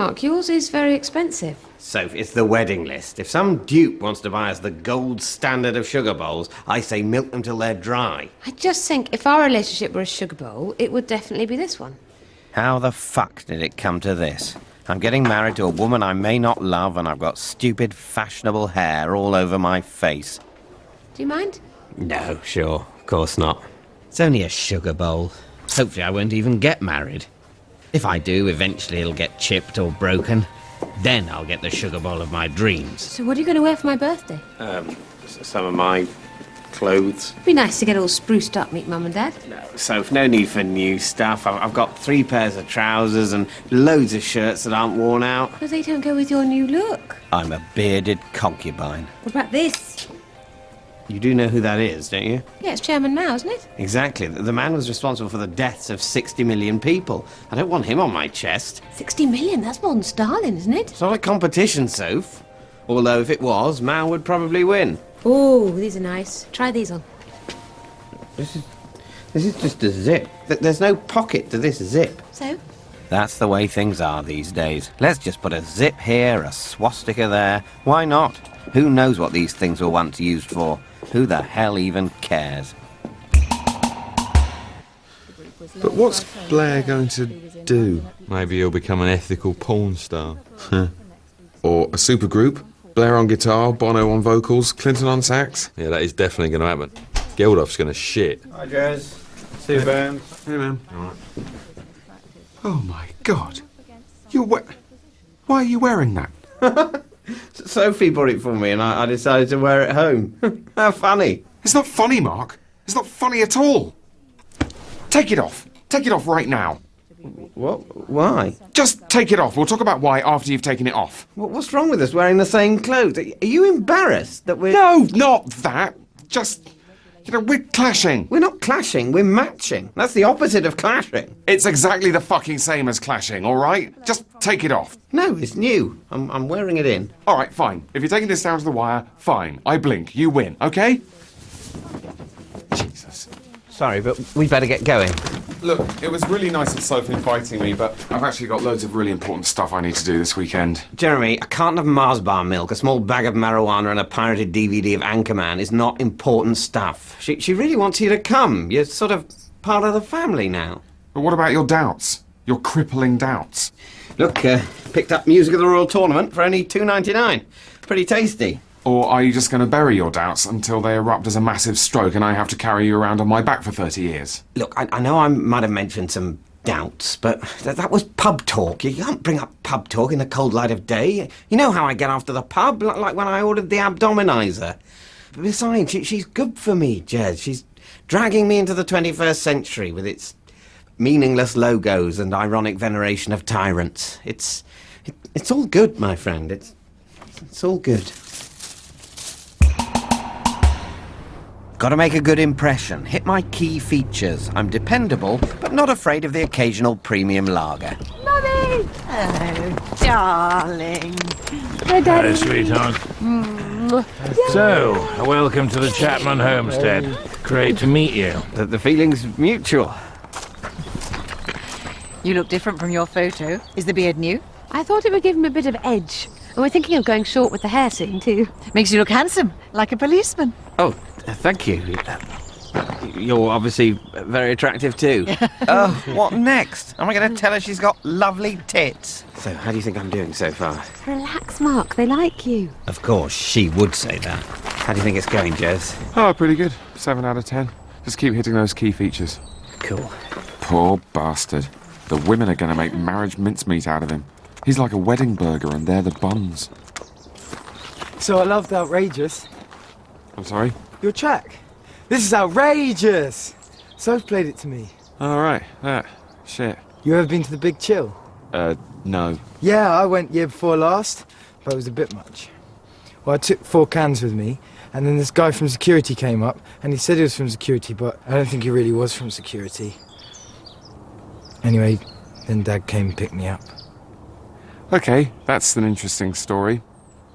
Mark. Yours is very expensive. Soph, it's the wedding list. If some dupe wants to buy us the gold standard of sugar bowls, I say milk them till they're dry. I just think if our relationship were a sugar bowl, it would definitely be this one. How the fuck did it come to this? I'm getting married to a woman I may not love, and I've got stupid, fashionable hair all over my face. Do you mind? No, sure, of course not. It's only a sugar bowl. Hopefully I won't even get married. If I do, eventually it'll get chipped or broken. Then I'll get the sugar bowl of my dreams. So what are you going to wear for my birthday? Some of my clothes. It'd be nice to get all spruced up, meet Mum and Dad. No, Soph, no need for new stuff. I've got 3 pairs of trousers and loads of shirts that aren't worn out. But they don't go with your new look. I'm a bearded concubine. What about this? You do know who that is, don't you? Yeah, it's Chairman Mao, isn't it? Exactly. The man was responsible for the deaths of 60 million people. I don't want him on my chest. 60 million, that's more than Stalin, isn't it? It's not a competition, Soph. Although if it was, Mao would probably win. Oh, these are nice. Try these on. This is just a zip. There's no pocket to this zip. So? That's the way things are these days. Let's just put a zip here, a swastika there. Why not? Who knows what these things were once used for? Who the hell even cares? But what's Blair going to do? Maybe he'll become an ethical porn star. Or a supergroup? Blair on guitar, Bono on vocals, Clinton on sax? Yeah, that is definitely going to happen. Geldof's going to shit. Hi, Jez. See you, Ben. Hey, man. All right. Oh, my God. Why are you wearing that? Sophie bought it for me and I decided to wear it home. How funny. It's not funny, Mark. It's not funny at all. Take it off. Take it off right now. What? Why? Just take it off. We'll talk about why after you've taken it off. What's wrong with us wearing the same clothes? Are you embarrassed that we're... No, not that. Just, we're clashing. We're not clashing, we're matching. That's the opposite of clashing. It's exactly the fucking same as clashing, all right? Just take it off. No, it's new. I'm wearing it in. All right, fine. If you're taking this down to the wire, fine. I blink. You win, okay? Jesus. Sorry, but we better get going. Look, it was really nice of Sophie inviting me, but I've actually got loads of really important stuff I need to do this weekend. Jeremy, a carton of Mars bar milk, a small bag of marijuana and a pirated DVD of Anchorman is not important stuff. She really wants you to come. You're sort of part of the family now. But what about your doubts? Your crippling doubts? Look, picked up Music of the Royal Tournament for only $2.99. Pretty tasty. Or are you just going to bury your doubts until they erupt as a massive stroke and I have to carry you around on my back for 30 years? Look, I know I might have mentioned some doubts, but that was pub talk. You can't bring up pub talk in the cold light of day. You know how I get after the pub, like when I ordered the abdominizer. But besides, she's good for me, Jez. She's dragging me into the 21st century with its meaningless logos and ironic veneration of tyrants. It's all good, my friend. It's all good. Got to make a good impression. Hit my key features. I'm dependable, but not afraid of the occasional premium lager. Mummy! Oh, darling. Hi, Daddy. Hello, sweetheart. So, welcome to the Chapman homestead. Great to meet you. The feeling's mutual. You look different from your photo. Is the beard new? I thought it would give him a bit of edge. And we're thinking of going short with the hair soon, too. Makes you look handsome, like a policeman. Oh, thank you. You're obviously very attractive too. Oh, what next? Am I going to tell her she's got lovely tits? So, how do you think I'm doing so far? Relax, Mark. They like you. Of course, she would say that. How do you think it's going, Jez? Oh, pretty good. 7 out of 10. Just keep hitting those key features. Cool. Poor bastard. The women are going to make marriage mincemeat out of him. He's like a wedding burger and they're the buns. So I loved Outrageous. I'm sorry? Your track. This is outrageous! Soph played it to me. All right, that. Shit. You ever been to the Big Chill? No. Yeah, I went year before last, but it was a bit much. Well, I took 4 cans with me, and then this guy from security came up, and he said he was from security, but I don't think he really was from security. Anyway, then Dad came and picked me up. Okay, that's an interesting story.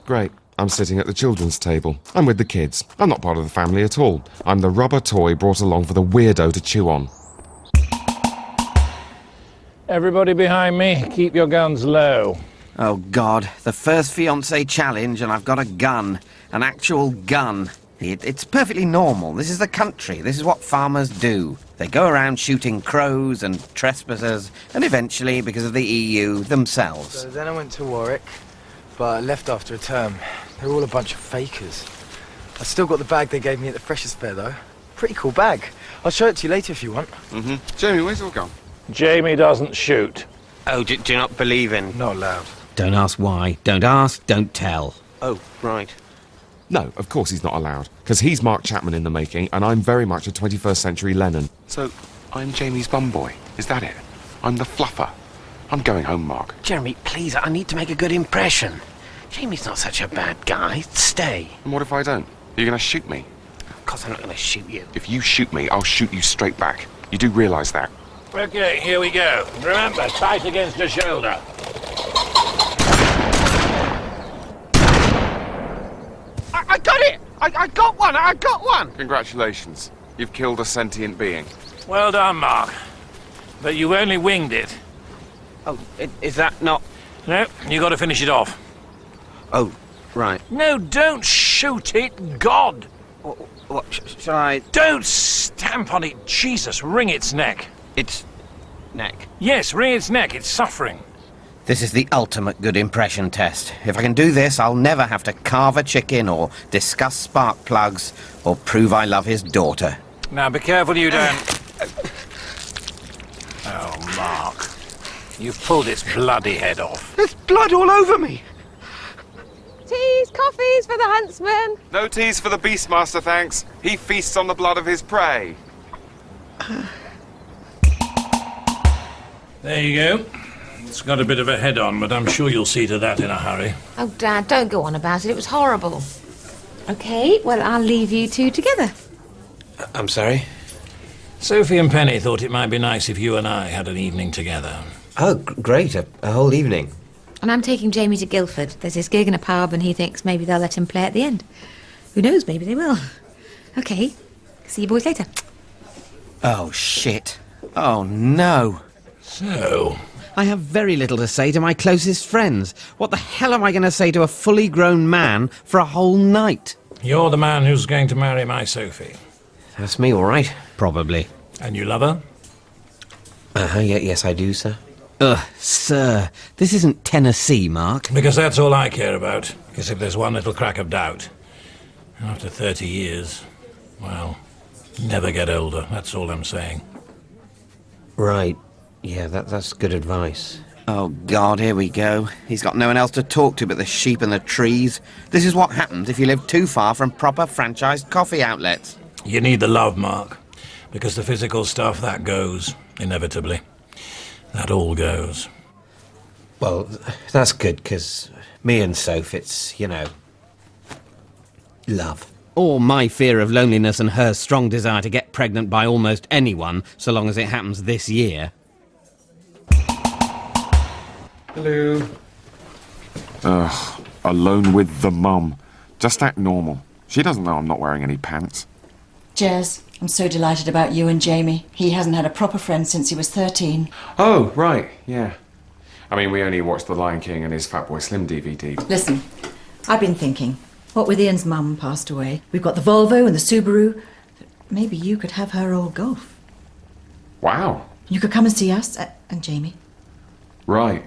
Great. I'm sitting at the children's table. I'm with the kids. I'm not part of the family at all. I'm the rubber toy brought along for the weirdo to chew on. Everybody behind me, keep your guns low. Oh, God. The first fiancé challenge, and I've got a gun. An actual gun. It's perfectly normal. This is the country. This is what farmers do. They go around shooting crows and trespassers, and eventually, because of the EU, themselves. So then I went to Warwick, but I left after a term. They're all a bunch of fakers. I still got the bag they gave me at the Freshers' Fair, though. Pretty cool bag. I'll show it to you later if you want. Mm-hmm. Jamie, where's it all gone? Jamie doesn't shoot. Oh, do you not believe in? Not allowed. Don't ask why. Don't ask, don't tell. Oh, right. No, of course he's not allowed. Because he's Mark Chapman in the making, and I'm very much a 21st century Lennon. So, I'm Jamie's bum boy. Is that it? I'm the fluffer. I'm going home, Mark. Jeremy, please, I need to make a good impression. Jamie's not such a bad guy. Stay. And what if I don't? You're going to shoot me? Of course I'm not going to shoot you. If you shoot me, I'll shoot you straight back. You do realise that? Okay, here we go. Remember, tight against the shoulder. I got it! I got one! I got one! Congratulations. You've killed a sentient being. Well done, Mark. But you only winged it. Oh, is that not... No, you got to finish it off. Oh, right. No, don't shoot it, God! What, shall I... Don't stamp on it, Jesus, wring its neck. Its neck. Yes, wring its neck, it's suffering. This is the ultimate good impression test. If I can do this, I'll never have to carve a chicken or discuss spark plugs or prove I love his daughter. Now, be careful you don't... Oh, Mark. You've pulled its bloody head off. There's blood all over me! Teas, coffees for the huntsman. No teas for the Beastmaster, thanks. He feasts on the blood of his prey. There you go. It's got a bit of a head on, but I'm sure you'll see to that in a hurry. Oh, Dad, don't go on about it. It was horrible. OK, well, I'll leave you two together. I'm sorry? Sophie and Penny thought it might be nice if you and I had an evening together. Oh, great. A whole evening. And I'm taking Jamie to Guildford. There's this gig in a pub, and he thinks maybe they'll let him play at the end. Who knows, maybe they will. OK, see you boys later. Oh, shit. Oh, no. So... I have very little to say to my closest friends. What the hell am I going to say to a fully grown man for a whole night? You're the man who's going to marry my Sophie. That's me, all right. Probably. And you love her? Yes, I do, sir. Ugh, sir. This isn't Tennessee, Mark. Because that's all I care about. Because if there's one little crack of doubt, after 30 years, well, never get older, that's all I'm saying. Right. Yeah, that's good advice. Oh, God, here we go. He's got no one else to talk to but the sheep and the trees. This is what happens if you live too far from proper franchised coffee outlets. You need the love, Mark. Because the physical stuff, that goes, inevitably. That all goes. Well, that's good, because me and Soph, it's, love. Or my fear of loneliness and her strong desire to get pregnant by almost anyone, so long as it happens this year. Hello. Ugh, alone with the mum. Just act normal. She doesn't know I'm not wearing any pants. Jez, I'm so delighted about you and Jamie. He hasn't had a proper friend since he was 13. Oh, right, yeah. I mean, we only watched The Lion King and his Fatboy Slim DVD. Listen, I've been thinking, what with Ian's mum passed away, we've got the Volvo and the Subaru. Maybe you could have her old Golf. Wow. You could come and see us, and Jamie. Right.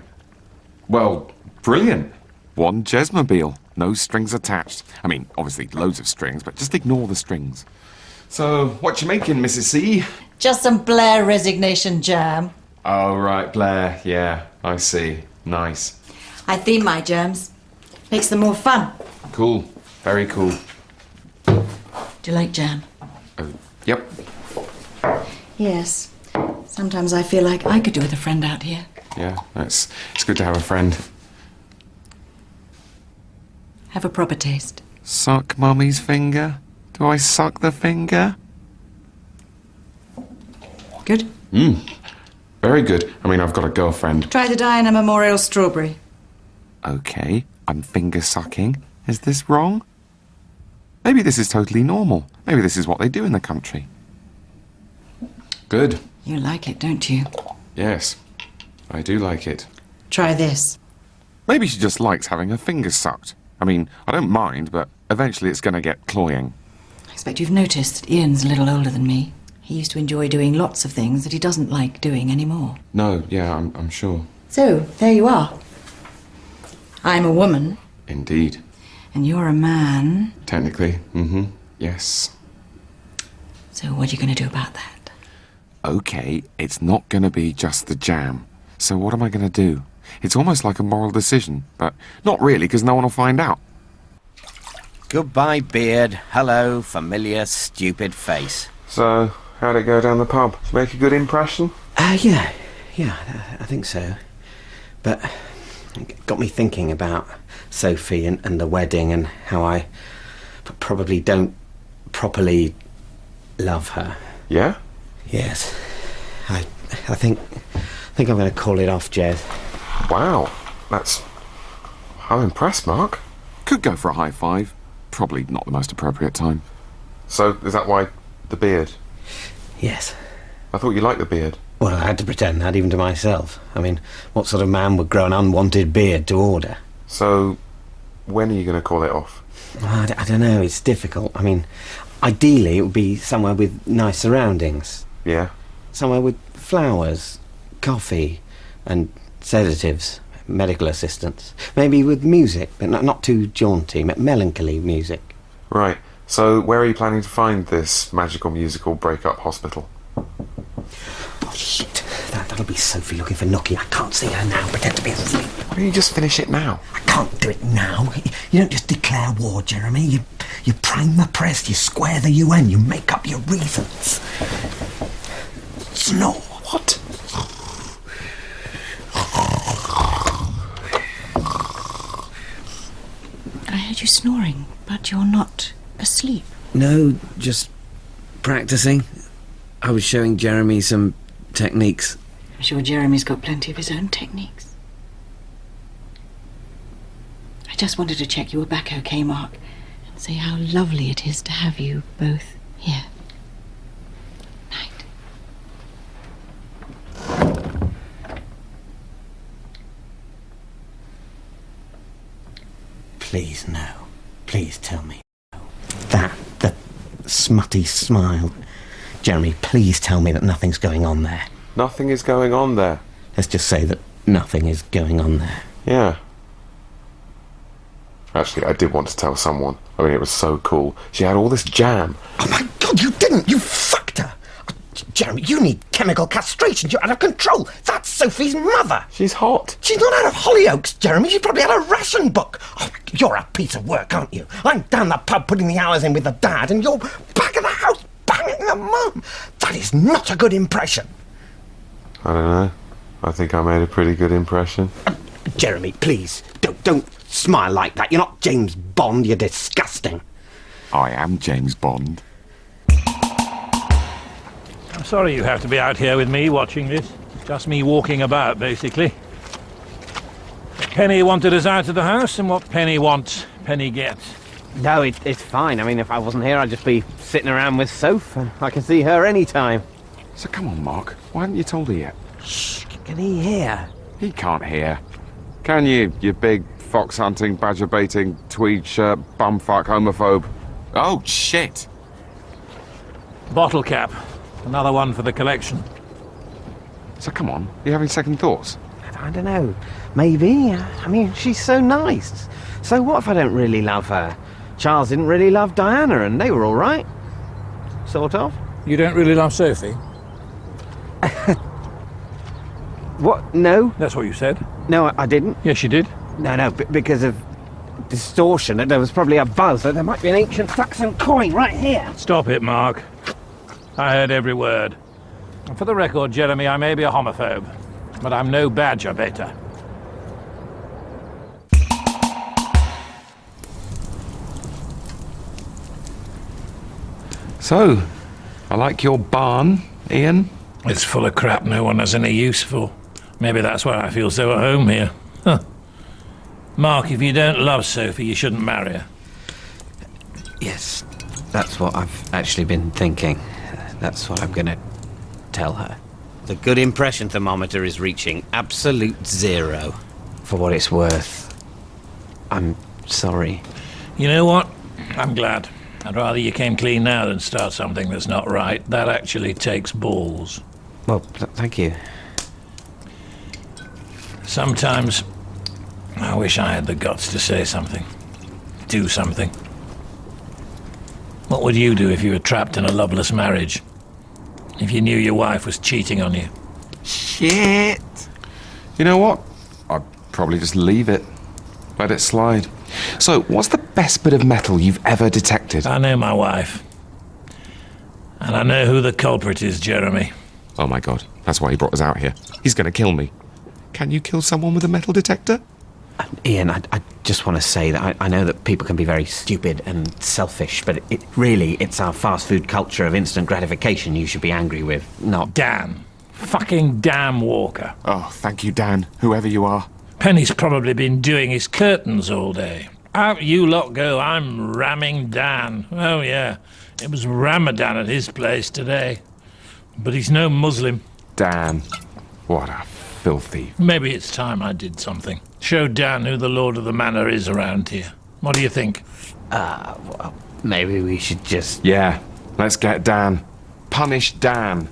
Well, brilliant. One Jesmobile. No strings attached. I mean, obviously loads of strings, but just ignore the strings. So, what you making, Mrs. C? Just some Blair resignation jam. Oh, right, Blair. Yeah, I see. Nice. I theme my jams. Makes them more fun. Cool. Very cool. Do you like jam? Yep. Yes. Sometimes I feel like I could do with a friend out here. Yeah, it's good to have a friend. Have a proper taste. Suck Mummy's finger? Do I suck the finger? Good? Very good. I mean, I've got a girlfriend. Try the Diana Memorial Strawberry. Okay, I'm finger sucking. Is this wrong? Maybe this is totally normal. Maybe this is what they do in the country. Good. You like it, don't you? Yes, I do like it. Try this. Maybe she just likes having her fingers sucked. I mean, I don't mind, but eventually it's going to get cloying. I expect you've noticed Ian's a little older than me. He used to enjoy doing lots of things that he doesn't like doing anymore. No, yeah, I'm sure. So, there you are. I'm a woman, Indeed. and you're a man. Technically, yes. So what are you going to do about that? Okay, it's not going to be just the jam. So what am I going to do? It's almost like a moral decision, but not really, because no one will find out. Goodbye, beard. Hello, familiar, stupid face. So, how'd it go down the pub? Did you make a good impression? Yeah, I think so. But it got me thinking about Sophie and the wedding and how I probably don't properly love her. Yeah? Yes. I think I'm going to call it off, Jez. Wow, I'm impressed, Mark. Could go for a high five. Probably not the most appropriate time. So, is that why the beard? Yes. I thought you liked the beard. Well, I had to pretend that even to myself. I mean, what sort of man would grow an unwanted beard to order? So, when are you going to call it off? Well, I don't know, it's difficult. I mean, ideally it would be somewhere with nice surroundings. Yeah? Somewhere with flowers, coffee, and sedatives, medical assistants. Maybe with music, but not too jaunty, melancholy music. Right. So, where are you planning to find this magical musical break-up hospital? Oh, shit. That'll be Sophie looking for Nookie. I can't see her now. Pretend to be asleep. Why don't you just finish it now? I can't do it now. You don't just declare war, Jeremy. You prime the press, you square the UN, you make up your reasons. Snore. What? I heard you snoring, but you're not asleep. No, just practicing. I was showing Jeremy some techniques. I'm sure Jeremy's got plenty of his own techniques. I just wanted to check you were back okay, Mark, and say how lovely it is to have you both here. Night. Please, no. Please tell me. The smutty smile. Jeremy, please tell me that nothing's going on there. Nothing is going on there. Let's just say that nothing is going on there. Yeah. Actually, I did want to tell someone. I mean, it was so cool. She had all this jam. Oh my God, you didn't! You fucked her! Jeremy, you need chemical castration. You're out of control. That's Sophie's mother. She's hot. She's not out of Hollyoaks, Jeremy. She probably had a ration book. Oh, you're a piece of work, aren't you? I'm down the pub putting the hours in with the dad, and you're back at the house banging the mum. That is not a good impression. I don't know. I think I made a pretty good impression. Jeremy, please, don't smile like that. You're not James Bond. You're disgusting. I am James Bond. I'm sorry you have to be out here with me watching this. Just me walking about, basically. Penny wanted us out of the house, and what Penny wants, Penny gets. No, it's fine. I mean, if I wasn't here, I'd just be sitting around with Soph. I can see her any time. So come on, Mark. Why haven't you told her yet? Shh, can he hear? He can't hear. Can you, you big fox-hunting, badger-baiting, tweed shirt, bumfuck homophobe? Oh, shit! Bottle cap. Another one for the collection. So come on, you having second thoughts? I don't know. Maybe. I mean, she's so nice. So what if I don't really love her? Charles didn't really love Diana, and they were all right. Sort of. You don't really love Sophie? What? No? That's what you said. No, I didn't. Yes, you did. No, because of distortion. There was probably a buzz. There might be an ancient Saxon coin right here. Stop it, Mark. I heard every word. And for the record, Jeremy, I may be a homophobe, but I'm no badger baiter. So, I like your barn, Ian. It's full of crap no one has any use for. Maybe that's why I feel so at home here. Huh. Mark, if you don't love Sophie, you shouldn't marry her. Yes, that's what I've actually been thinking. That's what I'm going to tell her. The good impression thermometer is reaching absolute zero. for what it's worth, I'm sorry. You know what? I'm glad. I'd rather you came clean now than start something that's not right. That actually takes balls. Well, thank you. Sometimes I wish I had the guts to say something. Do something. What would you do if you were trapped in a loveless marriage? If you knew your wife was cheating on you? Shit! You know what? I'd probably just leave it. Let it slide. So, what's the best bit of metal you've ever detected? I know my wife. And I know who the culprit is, Jeremy. Oh my god, that's why he brought us out here. He's gonna kill me. Can you kill someone with a metal detector? Ian, I just want to say that I know that people can be very stupid and selfish, but it's our fast food culture of instant gratification you should be angry with, not... Dan. Fucking Dan Walker. Oh, thank you, Dan, whoever you are. Penny's probably been doing his curtains all day. Out you lot go, I'm ramming Dan. Oh yeah, it was Ramadan at his place today. But he's no Muslim. Dan. What a filthy... Maybe it's time I did something. Show Dan who the Lord of the Manor is around here. What do you think? Well, maybe we should just... Yeah, let's get Dan. Punish Dan.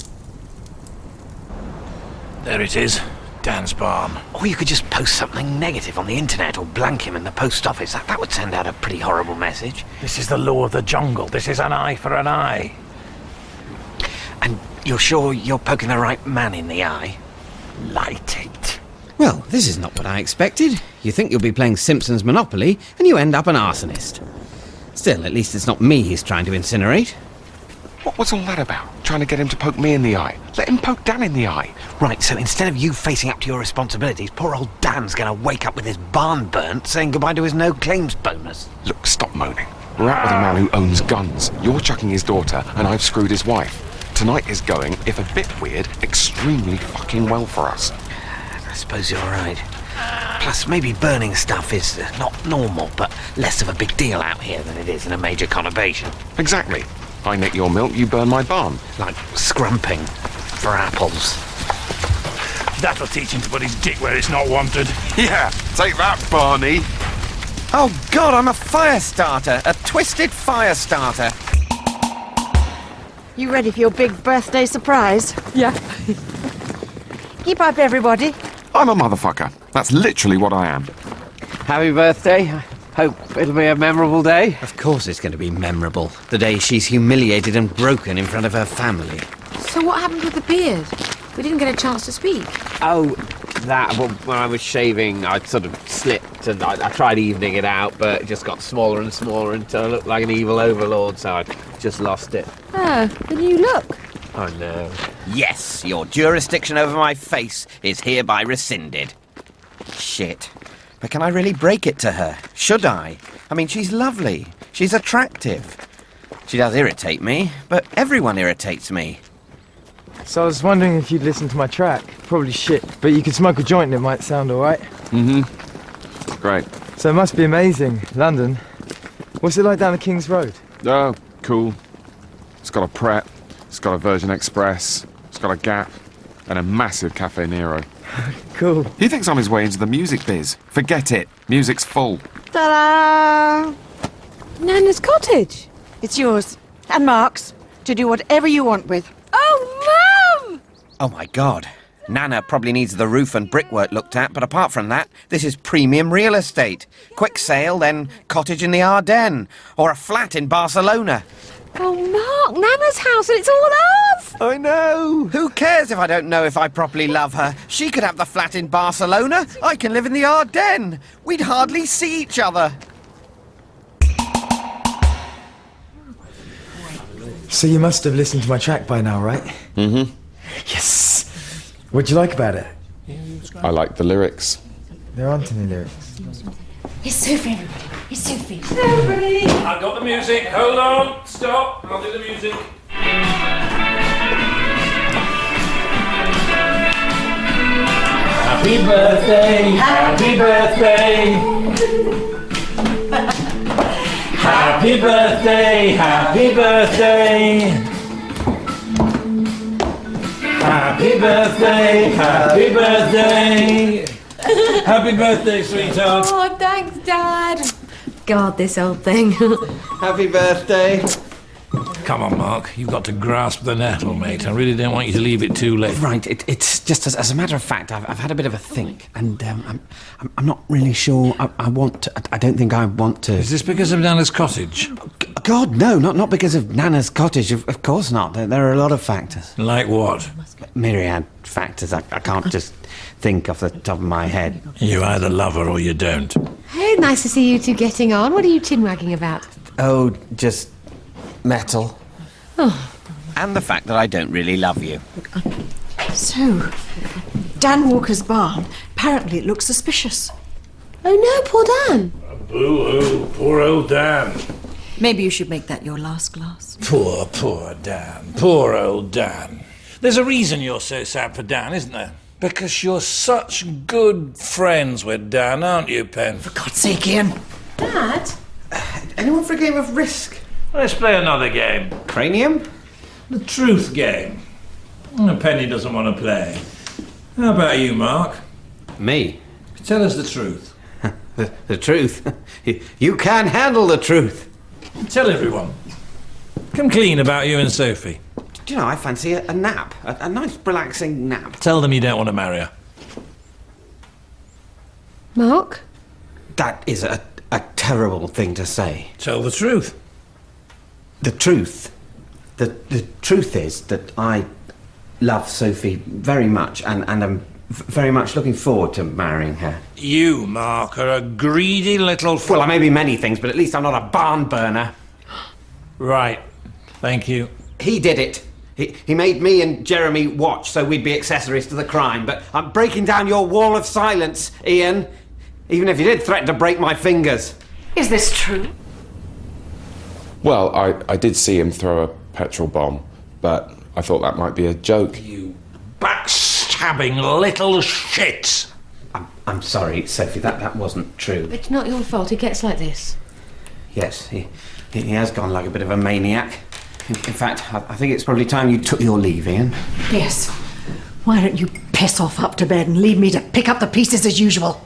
There it is. Dan's barn. Or you could just post something negative on the internet or blank him in the post office. That would send out a pretty horrible message. This is the law of the jungle. This is an eye for an eye. And you're sure you're poking the right man in the eye? Light it. Well, this is not what I expected. You think you'll be playing Simpsons Monopoly, and you end up an arsonist. Still, at least it's not me he's trying to incinerate. What was all that about? Trying to get him to poke me in the eye? Let him poke Dan in the eye. Right, so instead of you facing up to your responsibilities, poor old Dan's gonna wake up with his barn burnt, saying goodbye to his no-claims bonus. Look, stop moaning. We're out with a man who owns guns. You're chucking his daughter, and I've screwed his wife. Tonight is going, if a bit weird, extremely fucking well for us. I suppose you're right. Plus, maybe burning stuff is not normal, but less of a big deal out here than it is in a major conurbation. Exactly. I nick your milk, you burn my barn. Like scrumping for apples. That'll teach him to put his dick where it's not wanted. Yeah, take that, Barney. Oh God, I'm a fire starter, a twisted fire starter. You ready for your big birthday surprise? Yeah. Keep up, everybody. I'm a motherfucker. That's literally what I am. Happy birthday. Hope it'll be a memorable day. Of course it's going to be memorable. The day she's humiliated and broken in front of her family. So what happened with the beard? We didn't get a chance to speak. Oh, that, well, when I was shaving, I sort of slipped and I tried evening it out, but it just got smaller and smaller until I looked like an evil overlord, so I just lost it. Oh, the new look. I know. Yes, your jurisdiction over my face is hereby rescinded. Shit. But can I really break it to her? Should I? I mean, she's lovely. She's attractive. She does irritate me, but everyone irritates me. So I was wondering if you'd listen to my track. Probably shit, but you could smoke a joint and it might sound alright. Mm-hmm. Great. So it must be amazing. London. What's it like down the King's Road? Oh, cool. It's got a Pret, it's got a Virgin Express, it's got a Gap, and a massive Cafe Nero. Cool. He thinks I'm his way into the music biz. Forget it. Music's full. Ta-da! Nana's cottage. It's yours. And Mark's. To do whatever you want with. Oh, Mum! Oh my God. Nana probably needs the roof and brickwork looked at, but apart from that, this is premium real estate. Quick sale, then cottage in the Ardennes, or a flat in Barcelona. Oh, Mark, Nana's house and it's all ours! I know. Who cares if I don't know if I properly love her? She could have the flat in Barcelona. I can live in the Ardennes. We'd hardly see each other. So you must have listened to my track by now, right? Mm-hmm. Yes! What'd you like about it? I like the lyrics. There aren't any lyrics. It's Sophie, everybody. It's Sophie. I've got the music. Hold on. Stop. I'll do the music. Happy birthday. Happy birthday. Happy birthday. Happy birthday. Happy birthday. Happy birthday. Happy birthday, sweetheart. Oh, thanks, Dad. God, this old thing. Happy birthday. Come on, Mark. You've got to grasp the nettle, mate. I really don't want you to leave it too late. Right, it's just as a matter of fact, I've had a bit of a think, and I'm not really sure I want to. I don't think I want to. Is this because of Nana's cottage? God, no, not because of Nana's cottage. Of course not. There are a lot of factors. Like what? Myriad factors. I can't just think off the top of my head. You either love her or you don't. Hey, nice to see you two getting on. What are you chin-wagging about? Oh, just metal. Oh. And the fact that I don't really love you. So, Dan Walker's barn. Apparently it looks suspicious. Oh no, poor Dan. Boo-hoo, poor old Dan. Maybe you should make that your last glass. Poor Dan. Poor old Dan. There's a reason you're so sad for Dan, isn't there? Because you're such good friends with Dan, aren't you, Pen? For God's sake, Ian. Dad? Anyone for a game of Risk? Let's play another game. Cranium? The truth game. Penny doesn't want to play. How about you, Mark? Me? Tell us the truth. The truth. You can't handle the truth. Tell everyone. Come clean about you and Sophie. Do you know, I fancy a nap. A nice, relaxing nap. Tell them you don't want to marry her. Mark? That is a terrible thing to say. Tell the truth. The truth. The truth is that I love Sophie very much and am very much looking forward to marrying her. You, Mark, are a greedy little... Well, I may be many things, but at least I'm not a barn burner. Right. Thank you. He did it. He made me and Jeremy watch so we'd be accessories to the crime. But I'm breaking down your wall of silence, Ian. Even if you did threaten to break my fingers. Is this true? Well, I did see him throw a petrol bomb, but I thought that might be a joke. You backstabbing little shit. I'm sorry, Sophie, that wasn't true. It's not your fault he gets like this. Yes, he has gone like a bit of a maniac. In fact, I think it's probably time you took your leave, Ian. Yes. Why don't you piss off up to bed and leave me to pick up the pieces as usual?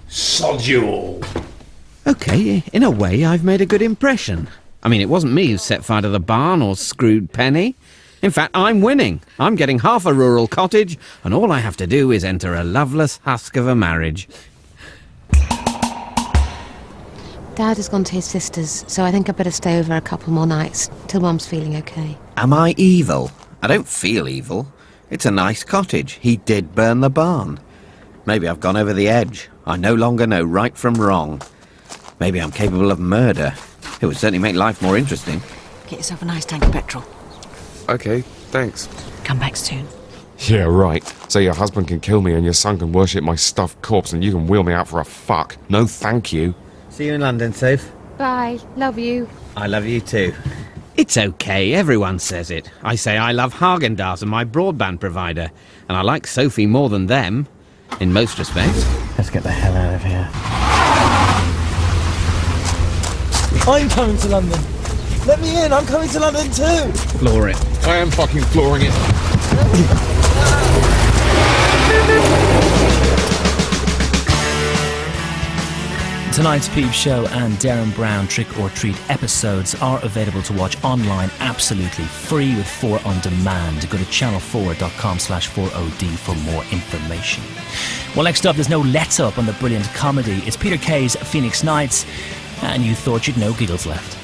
Sod you all. Okay, in a way, I've made a good impression. I mean, it wasn't me who set fire to the barn or screwed Penny. In fact, I'm winning. I'm getting half a rural cottage, and all I have to do is enter a loveless husk of a marriage. Dad has gone to his sister's, so I think I'd better stay over a couple more nights, till Mum's feeling okay. Am I evil? I don't feel evil. It's a nice cottage. He did burn the barn. Maybe I've gone over the edge. I no longer know right from wrong. Maybe I'm capable of murder. It would certainly make life more interesting. Get yourself a nice tank of petrol. Okay, thanks. Come back soon. Yeah, right. So your husband can kill me and your son can worship my stuffed corpse and you can wheel me out for a fuck. No thank you. See you in London, Soph. Bye. Love you. I love you too. It's okay, everyone says it. I say I love Haagen-Dazs and my broadband provider, and I like Sophie more than them, in most respects. Let's get the hell out of here. I'm coming to London. Let me in, I'm coming to London too. Floor it. I am fucking flooring it. Tonight's Peep Show and Darren Brown Trick or Treat episodes are available to watch online absolutely free with 4 on demand. Go to channel4.com/4OD for more information. Well, next up, there's no let up on the brilliant comedy. It's Peter Kay's Phoenix Nights, and you thought you'd no giggles left.